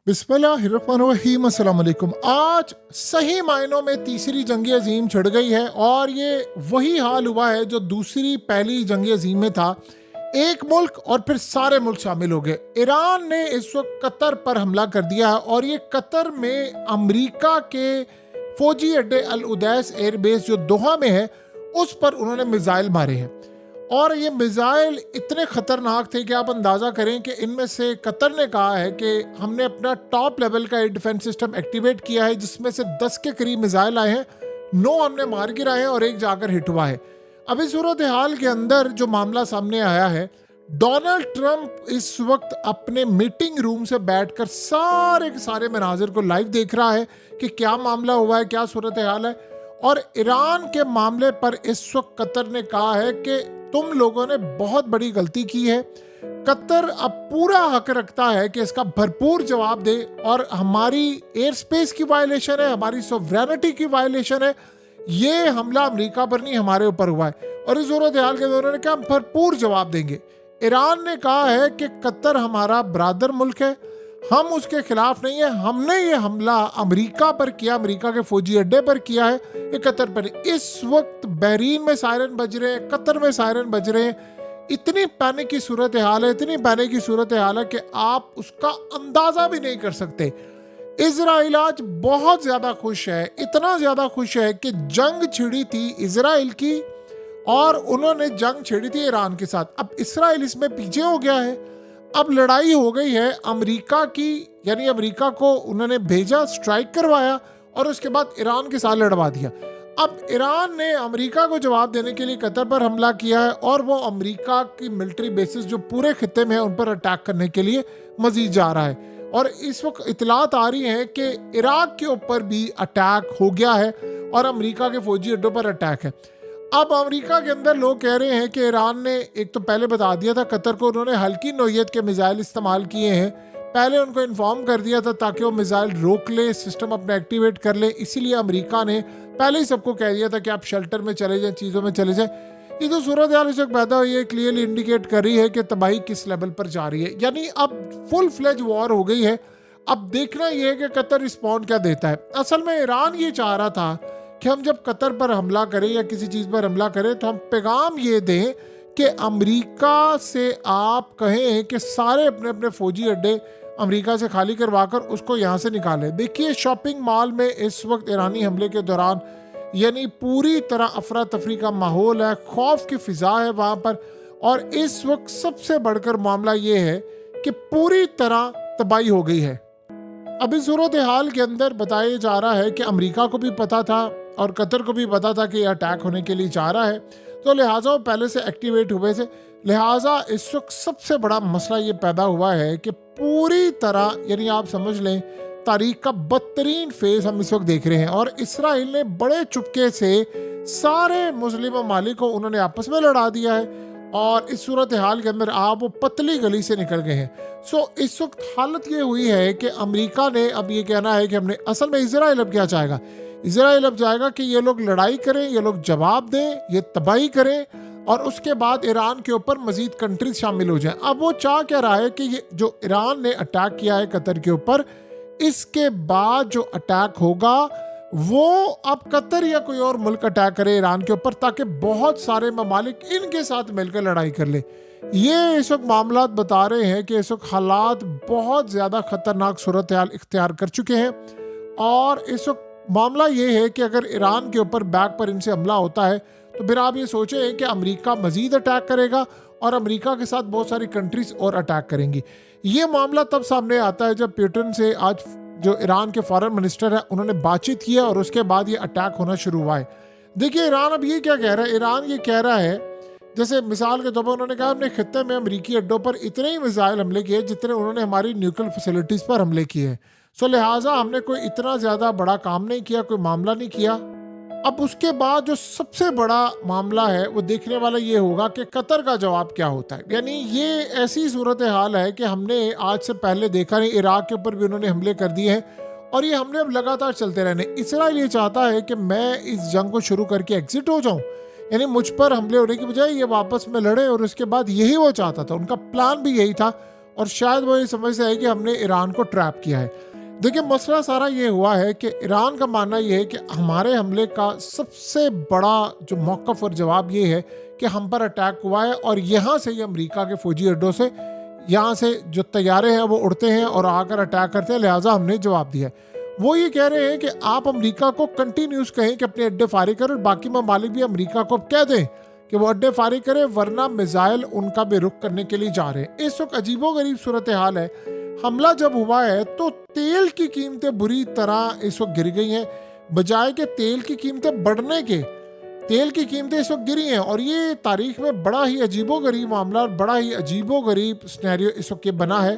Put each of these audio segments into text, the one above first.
बिस्मिल्लाहिर्रहमानिर्रहीम, अस्सलाम वालेकुम। आज सही मायनों में तीसरी जंग अजीम छिड़ गई है और ये वही हाल हुआ है जो दूसरी पहली जंग अजीम में था। एक मुल्क और फिर सारे मुल्क शामिल हो गए। ईरान ने इस वक्त कतर पर हमला कर दिया है और ये कतर में अमेरिका के फौजी अड्डे अल उदैस एयरबेस जो दोहा में है उस पर उन्होंने मिसाइल मारे हैं। और ये मिसाइल इतने ख़तरनाक थे कि आप अंदाज़ा करें कि इनमें से कतर ने कहा है कि हमने अपना टॉप लेवल का एयर डिफेंस सिस्टम एक्टिवेट किया है, जिसमें से 10 के करीब मिसाइल आए हैं, 9 हमने मार गिराए हैं और एक जाकर हिट हुआ है। अब इस सूरत हाल के अंदर जो मामला सामने आया है, डोनाल्ड ट्रंप इस वक्त अपने मीटिंग रूम से बैठकर सारे के सारे मनाजिर को लाइव देख रहा है कि क्या मामला हुआ है, क्या सूरत हाल है। और ईरान के मामले पर इस वक्त कतर ने कहा है कि तुम लोगों ने बहुत बड़ी गलती की है। कतर अब पूरा हक रखता है कि इसका भरपूर जवाब दे और हमारी एयर स्पेस की वायलेशन है, हमारी सॉवरेनिटी की वायलेशन है। ये हमला अमेरिका पर नहीं, हमारे ऊपर हुआ है और इस सूरत हाल के दौरान क्या हम भरपूर जवाब देंगे। ईरान ने कहा है कि कतर हमारा ब्रादर मुल्क है, हम उसके खिलाफ नहीं है। हमने ये हमला अमेरिका पर किया, अमेरिका के फौजी अड्डे पर किया है, ये कतर पर। इस वक्त बहरीन में सायरन बज रहे हैं, कतर में सायरन बज रहे हैं। इतनी पैनिक की सूरत हाल है, इतनी पैनिक की सूरत हाल है कि आप उसका अंदाजा भी नहीं कर सकते। इजराइल आज बहुत ज्यादा खुश है, इतना ज्यादा खुश है कि जंग छिड़ी थी इजराइल की और उन्होंने जंग छिड़ी थी ईरान के साथ। अब इसराइल इसमें पीछे हो गया है, अब लड़ाई हो गई है अमेरिका की, यानी अमेरिका को उन्होंने भेजा, स्ट्राइक करवाया और उसके बाद ईरान के साथ लड़वा दिया। अब ईरान ने अमेरिका को जवाब देने के लिए कतर पर हमला किया है और वो अमेरिका की मिलिट्री बेसिस जो पूरे खित्ते में है उन पर अटैक करने के लिए मजीद जा रहा है। और इस वक्त इतलात आ रही हैं कि इराक के ऊपर भी अटैक हो गया है और अमेरिका के फौजी अड्डों पर अटैक है। अब अमेरिका के अंदर लोग कह रहे हैं कि ईरान ने एक तो पहले बता दिया था कतर को, उन्होंने हल्की नौयत के मिसाइल इस्तेमाल किए हैं, पहले उनको इन्फॉर्म कर दिया था ताकि वो मिसाइल रोक ले, सिस्टम अपना एक्टिवेट कर ले। इसीलिए अमेरिका ने पहले ही सबको कह दिया था कि आप शेल्टर में चले जाएं, चीज़ों में चले जाएं। ये जो सूरत हाल इस वक्त पैदा हुई है क्लियरली इंडिकेट कर रही है कि तबाही किस लेवल पर जा रही है, यानी अब फुल फ्लेज वॉर हो गई है। अब देखना यह है कि कतर रिस्पॉन्ड क्या देता है। असल में ईरान ये चाह रहा था कि हम जब कतर पर हमला करें या किसी चीज़ पर हमला करें तो हम पैगाम ये दें कि अमेरिका से आप कहें कि सारे अपने अपने फौजी अड्डे अमेरिका से खाली करवाकर उसको यहाँ से निकालें। देखिए शॉपिंग मॉल में इस वक्त ईरानी हमले के दौरान यानी पूरी तरह अफरा तफरी का माहौल है, खौफ की फिजा है वहाँ पर। और इस वक्त सबसे बढ़कर मामला ये है कि पूरी तरह तबाही हो गई है। अब इस सूरत हाल के अंदर बताया जा रहा है कि अमेरिका को भी पता था और कतर को भी पता था कि यह अटैक होने के लिए जा रहा है, तो लिहाजा वो पहले से एक्टिवेट हुए थे। लिहाजा इस वक्त सबसे बड़ा मसला ये पैदा हुआ है कि पूरी तरह यानी आप समझ लें तारीख का बदतरीन फेज हम इस वक्त देख रहे हैं। और इसराइल ने बड़े चुपके से सारे मुस्लिम ममालिक को उन्होंने आपस में लड़ा दिया है और इस सूरत हाल के अंदर आप वो पतली गली से निकल गए हैं। सो इस वक्त हालत ये हुई है कि अमेरिका ने अब ये कहना है कि हमने, असल में इसराइल अब क्या चाहेगा, इसराइल अब जाएगा कि ये लोग लड़ाई करें, ये लोग जवाब दें, ये तबाही करें और उसके बाद ईरान के ऊपर मजीद कंट्रीज शामिल हो जाएं। अब वो चाह क्या रहा है कि ये जो ईरान ने अटैक किया है कतर के ऊपर, इसके बाद जो अटैक होगा वो अब कतर या कोई और मुल्क अटैक करे ईरान के ऊपर ताकि बहुत सारे ममालिक इनके साथ मिलकर लड़ाई कर ले। ये इस वक्त मामला बता रहे हैं कि इस वक्त हालात बहुत ज़्यादा ख़तरनाक सूरत हाल इख्तियार कर चुके हैं। और इस वक्त मामला ये है कि अगर ईरान के ऊपर बैक पर इनसे हमला होता है तो फिर आप ये सोचें कि अमेरिका मजीद अटैक करेगा और अमेरिका के साथ बहुत सारी कंट्रीज और अटैक करेंगी। ये मामला तब सामने आता है जब पुतिन से आज जो ईरान के फॉरेन मिनिस्टर है उन्होंने बातचीत किया और उसके बाद ये अटैक होना शुरू हुआ है। देखिए ईरान अब ये क्या कह रहा है, ईरान ये कह रहा है, जैसे मिसाल के तौर पर उन्होंने कहा हमने खित्ते में अमरीकी अड्डों पर इतने ही मिसाइल हमले किए जितने उन्होंने हमारी न्यूक्लियर फैसिलिटीज़ पर हमले किए हैं। सो लिहाजा हमने कोई इतना ज़्यादा बड़ा काम नहीं किया, कोई मामला नहीं किया। अब उसके बाद जो सबसे बड़ा मामला है वो देखने वाला ये होगा कि कतर का जवाब क्या होता है। यानी ये ऐसी सूरत हाल है कि हमने आज से पहले देखा नहीं, इराक के ऊपर भी उन्होंने हमले कर दिए हैं और ये हमले अब लगातार चलते रहने। इसराइल ये चाहता है कि मैं इस जंग को शुरू करके एग्जिट हो जाऊँ, यानी मुझ पर हमले होने की बजाय ये वापस में लड़े और उसके बाद यही वो चाहता था, उनका प्लान भी यही था और शायद वो ये समझता है कि हमने ईरान को ट्रैप किया है। देखिए, मसला सारा ये हुआ है कि ईरान का मानना ये है कि हमारे हमले का सबसे बड़ा जो मौक़िफ़ और जवाब ये है कि हम पर अटैक हुआ है और यहाँ से ये अमेरिका के फ़ौजी अड्डों से, यहाँ से जो तैयारे हैं वो उड़ते हैं और आकर अटैक करते हैं, लिहाजा हमने जवाब दिया है। वो ये कह रहे हैं कि आप अमेरिका को कंटिन्यूस कहें कि अपने अड्डे फारिग करें, और बाकी ममालिक भी अमेरिका को कह दें कि वो अड्डे फारिग करें, वरना मिसाइल उनका भी रुख करने के लिए जा रहे हैं। इस वक्त अजीबोगरीब सूरत हाल है। हमला जब हुआ है तो तेल की कीमतें बुरी तरह इस वक्त गिर गई हैं, बजाय के तेल की कीमतें बढ़ने के, तेल की कीमतें इस वक्त गिरी हैं। और ये तारीख में बड़ा ही अजीबोगरीब मामला और बड़ा ही अजीबोगरीब सिनेरियो इस वक्त ये बना है।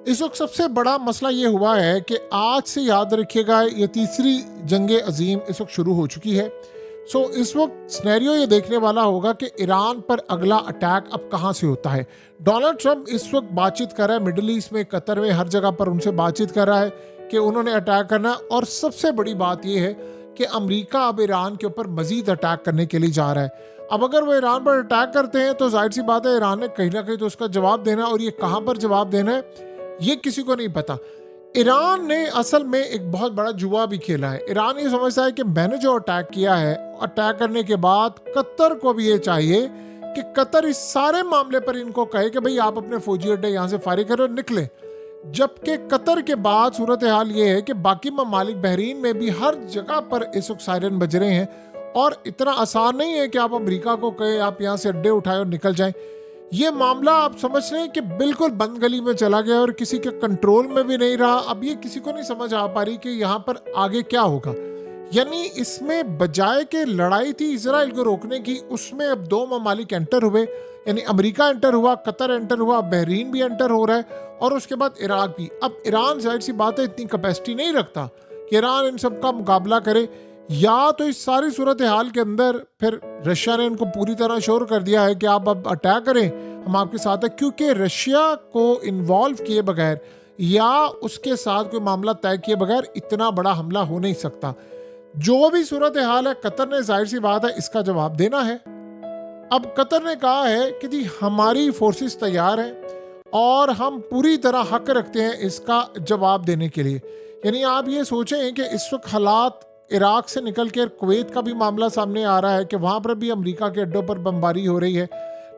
इस वक्त सबसे बड़ा मसला ये हुआ है कि आज से याद रखिएगा, ये तीसरी जंग अजीम इस वक्त शुरू हो चुकी है। इस वक्त सिनेरियो ये देखने वाला होगा कि ईरान पर अगला अटैक अब कहाँ से होता है। डोनाल्ड ट्रंप इस वक्त बातचीत कर रहा है मिडिल ईस्ट में, कतर में, हर जगह पर उनसे बातचीत कर रहा है कि उन्होंने अटैक करना। और सबसे बड़ी बात यह है कि अमेरिका अब ईरान के ऊपर मजीद अटैक करने के लिए जा रहा है। अब अगर वो ईरान पर अटैक करते हैं तो जाहिर सी बात है ईरान ने कहीं ना कहीं तो उसका जवाब देना, और ये कहाँ पर जवाब देना है ये किसी को नहीं पता। ईरान ने असल में एक बहुत बड़ा जुआ भी खेला है। ईरान ये समझता है कि मैंने जो अटैक किया है, अटैक करने के बाद कतर को भी ये चाहिए कि कतर इस सारे मामले पर इनको कहे कि भाई आप अपने फौजी अड्डे यहाँ से फारिग करो और निकले। जबकि कतर के बाद सूरत हाल ये है कि बाकी ममालिक, बहरीन में भी हर जगह पर इस वक्त सायरन बज रहे हैं, और इतना आसान नहीं है कि आप अमेरिका को कहें आप यहाँ से अड्डे उठाए और निकल जाएं। ये मामला आप समझ रहे हैं कि बिल्कुल बंद गली में चला गया और किसी के कंट्रोल में भी नहीं रहा। अब ये किसी को नहीं समझ आ पा रही कि यहाँ पर आगे क्या होगा। यानी इसमें बजाय के लड़ाई थी इजराइल को रोकने की, उसमें अब दो ममालिक एंटर हुए, यानी अमेरिका एंटर हुआ, कतर एंटर हुआ, बहरीन भी एंटर हो रहा है, और उसके बाद इराक भी। अब ईरान जाहिर सी बात है इतनी कैपेसिटी नहीं रखता कि ईरान इन सब का मुकाबला करे। या तो इस सारी सूरत हाल के अंदर फिर रशिया ने इनको पूरी तरह श्योर कर दिया है कि आप अब अटैक करें, हम आपके साथ हैं, क्योंकि रशिया को इन्वॉल्व किए बगैर या उसके साथ कोई मामला तय किए बगैर इतना बड़ा हमला हो नहीं सकता। जो भी सूरत हाल है, कतर ने जाहिर सी बात है इसका जवाब देना है। अब कतर ने कहा है कि जी हमारी फोर्सेस तैयार हैं और हम पूरी तरह हक रखते हैं इसका जवाब देने के लिए। यानी आप ये सोचें कि इस वक्त हालात इराक से निकल कर कुवैत का भी मामला सामने आ रहा है कि वहाँ पर भी अमेरिका के अड्डों पर बमबारी हो रही है,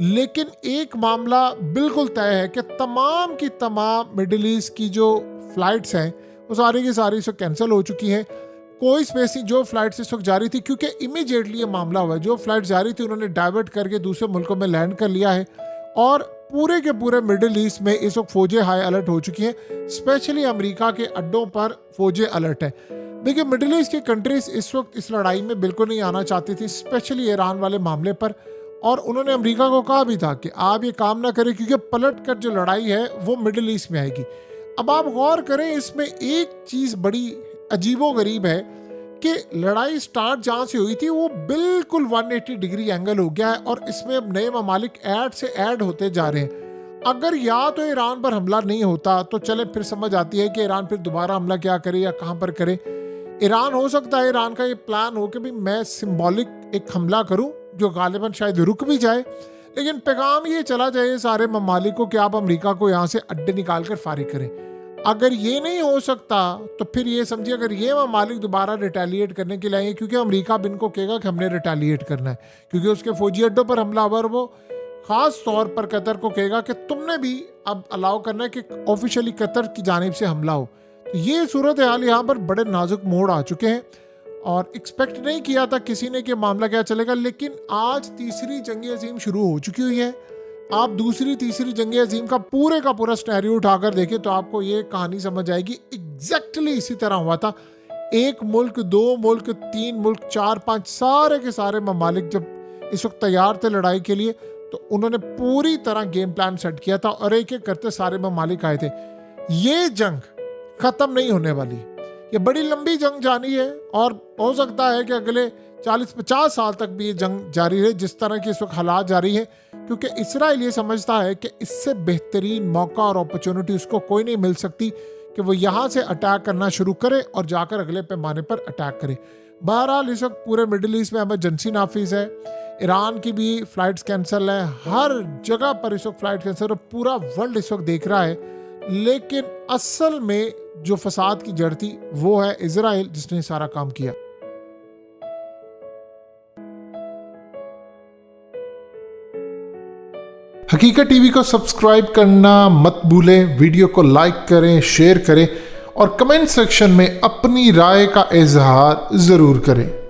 लेकिन एक मामला बिल्कुल तय है कि तमाम की तमाम मिडिल ईस्ट की जो फ़्लाइट्स हैं वो सारी की सारी इस वक्त कैंसिल हो चुकी हैं। कोई स्पेस नहीं, जो फ्लाइट्स इस वक्त जारी थी, क्योंकि इमीडिएटली ये मामला हुआ है, जो फ्लाइट जारी थी उन्होंने डाइवर्ट करके दूसरे मुल्कों में लैंड कर लिया है, और पूरे के पूरे मिडिल ईस्ट में इस वक्त फौजें हाई अलर्ट हो चुकी हैं। स्पेशली अमेरिका के अड्डों पर फौजें अलर्ट है। देखिए, मिडिल ईस्ट की कंट्रीज इस वक्त इस लड़ाई में बिल्कुल नहीं आना चाहती थी, स्पेशली ईरान वाले मामले पर, और उन्होंने अमेरिका को कहा भी था कि आप ये काम ना करें क्योंकि पलट कर जो लड़ाई है वो मिडिल ईस्ट में आएगी। अब आप गौर करें, इसमें एक चीज़ बड़ी अजीबोगरीब है कि लड़ाई स्टार्ट जहाँ से हुई थी वो बिल्कुल 180 डिग्री एंगल हो गया है, और इसमें अब नए ममालिक ऐड से ऐड होते जा रहे हैं। अगर या तो ईरान पर हमला नहीं होता तो चले फिर समझ आती है कि ईरान फिर दोबारा हमला क्या करे या कहाँ पर करे। ईरान हो सकता है, ईरान का ये प्लान हो कि भी मैं सिंबॉलिक एक हमला करूं जो गालिबन शायद रुक भी जाए, लेकिन पैगाम ये चला जाए सारे ममालिक को कि आप अमेरिका को यहाँ से अड्डे निकाल कर फारिग करें। अगर ये नहीं हो सकता तो फिर ये समझिए, अगर ये ममालिक दोबारा रिटेलिएट करने के लिए आएंगे, क्योंकि अमेरिका अब इनको कहेगा कि हमने रिटेलिएट करना है, क्योंकि उसके फौजी अड्डों पर हमला हुआ, वो खास तौर पर कतर को कहेगा कि तुमने भी अब अलाउ करना है कि ऑफिशियली कतर की जानिब से हमला हो। तो ये सूरत हाल यहाँ पर बड़े नाजुक मोड़ आ चुके हैं, और एक्सपेक्ट नहीं किया था किसी ने कि मामला क्या चलेगा। लेकिन आज तीसरी जंग अजीम शुरू हो चुकी हुई है। आप दूसरी तीसरी जंग अजीम का पूरा सिनेरियो उठाकर देखें तो आपको ये कहानी समझ आएगी। एग्जैक्टली इसी तरह हुआ था। एक मुल्क, दो मुल्क, तीन मुल्क, चार पांच, सारे के सारे ममालिक जब इस वक्त तैयार थे लड़ाई के लिए, तो उन्होंने पूरी तरह गेम प्लान सेट किया था, और एक एक करते सारे ममालिक आए थे। ये जंग खत्म नहीं होने वाली, ये बड़ी लंबी जंग जानी है, और हो सकता है कि अगले 40-50 साल तक भी ये जंग जारी रहे जिस तरह की इस वक्त हालात जारी है, क्योंकि इसराइल ये समझता है कि इससे बेहतरीन मौका और अपॉर्चुनिटी उसको कोई नहीं मिल सकती कि वो यहाँ से अटैक करना शुरू करे और जाकर अगले पैमाने पर अटैक करे। बहरहाल इस वक्त पूरे मिडिल ईस्ट में इमरजेंसी नाफिज है। ईरान की भी फ्लाइट्स कैंसिल है, हर जगह पर इस वक्त फ्लाइट कैंसिल, पूरा वर्ल्ड इस वक्त देख रहा है। लेकिन असल में जो फसाद की जड़ थी वो है इजराइल, जिसने सारा काम किया। हकीकत टीवी को सब्सक्राइब करना मत भूलें, वीडियो को लाइक करें, शेयर करें और कमेंट सेक्शन में अपनी राय का इजहार जरूर करें।